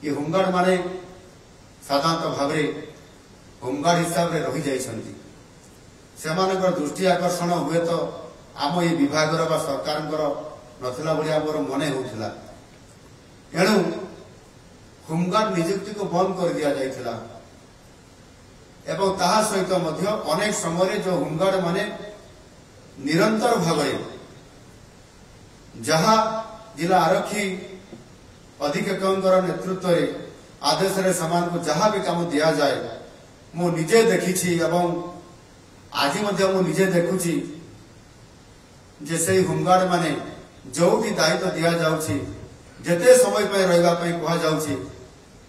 ये होमगार्ड माने साधारणतः भाव होमगार्ड हिसाब से रही जाइछंती सेमानकर दृष्टि आकर्षण हुए तो आम ये विभाग सरकार नथिला भलिया मोर मने होउथिला एणु होमगार्ड नियुक्ति को बंद कर दिया जाइथिला एवं ताहा सहित मध्य अनेक समय जो होमगार्ड माने निरंतर भाव जहा जिला आरक्षी अधीक्षक नेतृत्व में आदेश रे समान को जहाँ भी काम दि जाए मु निजे देखी एवं आज मु निजे देखुची जे से होमगार्ड माने जो भी दायित्व दि जाउछि जेते समय पे रहिबा पे कहा जाउछि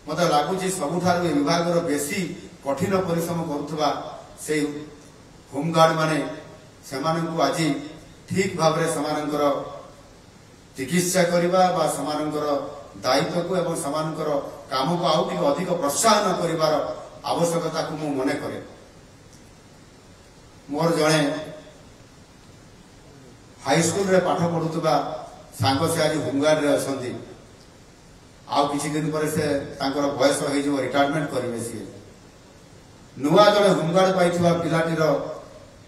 मते लागुछि सबुठार विभाग रो बेसी कठिन परिश्रम करुवा से होमगार्ड माने सेमानंकु आज ठीक भाव रे समानंकर चिकित्सा करबा बा समानंकर दायित्व को एवं समानंकर काम को आउ टिके अधिक प्रोत्साहन करिवार आवश्यकता को मु मने करे मोर जणे हाई स्कूल रे पाठ पढुतबा सांग से आज होमगार्ड रे असंती आउ किछि दिन पर से तांकर बयस होई जो रिटायरमेंट करिवे सी नुआ जणे होमगार्ड पाइथिबा पिलाटीर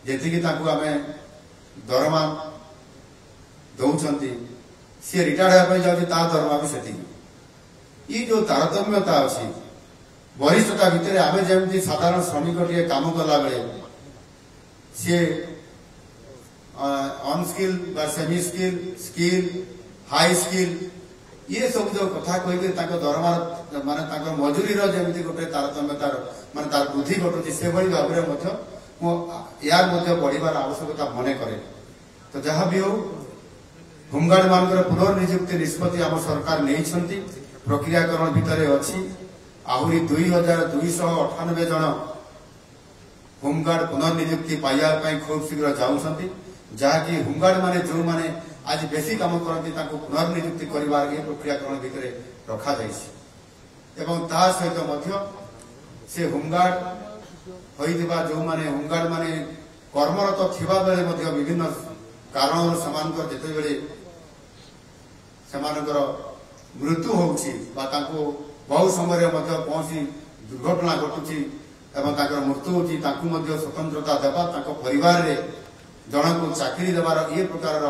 जेति कि तांको आमे दरमा दउछंती सी रिटायर्ड होय जाउछि ता दरमा भी सेति ये जो तारतम्यता अछि वरिष्ठता भितर आमे जेमति साधारण श्रमिक टिए काम कला बेले सी अनस्किल बा semi skill skill high skill ये सब जो कथा कहि ताको दरमा माने ताको मजूरी रो जेमति गोटे तारतम्यता माने तार बुद्धि घटुछि से भली भाबरे मध्य मो यार मध्य बढ़िबार आवश्यकता मने करे तो जहाँ भी हो होमगार्ड मानकर पुनर्नियुक्ति निष्पत्ति आम सरकार नहीं प्रक्रियाकरण भितर अच्छी आहरी 2298 जन होमगार्ड पुनर्नियुक्ति पाइबा खूब शीघ्र जाऊँगी जहाँकि होमगार्ड माने जो माने आज बेसी काम करती पुनर्नियुक्ति कर प्रक्रियाकरण भितर रखा एवं ता सहित से होमगार्ड होइदिबा जो माने होमगार्ड माने कर्मरत थिबा बेले विभिन्न कारण समानकर जेते बेले समानकर मृत्यु होउछि बा ताको बहु समय कौन दुर्घटना घटुची एवं ताकर मृत्यु होउछि ताकू मध्य स्वतंत्रता देबा ताको परिवार रे जन को चाकरी देबार ये प्रकार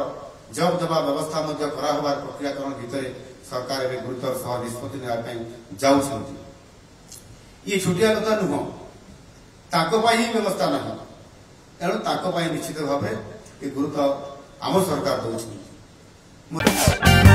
जब देबा व्यवस्था मध्य करा होबार प्रक्रियाकरण भितर सरकार एवं गुरुतर सह निष्पत्ति नेबा पई जाउछंती ये छुटिया कथा नुह ताको पई ही व्यवस्था नहीं एणु ताको पई निश्चित भाव ये गुरुत्व आम सरकार दौरान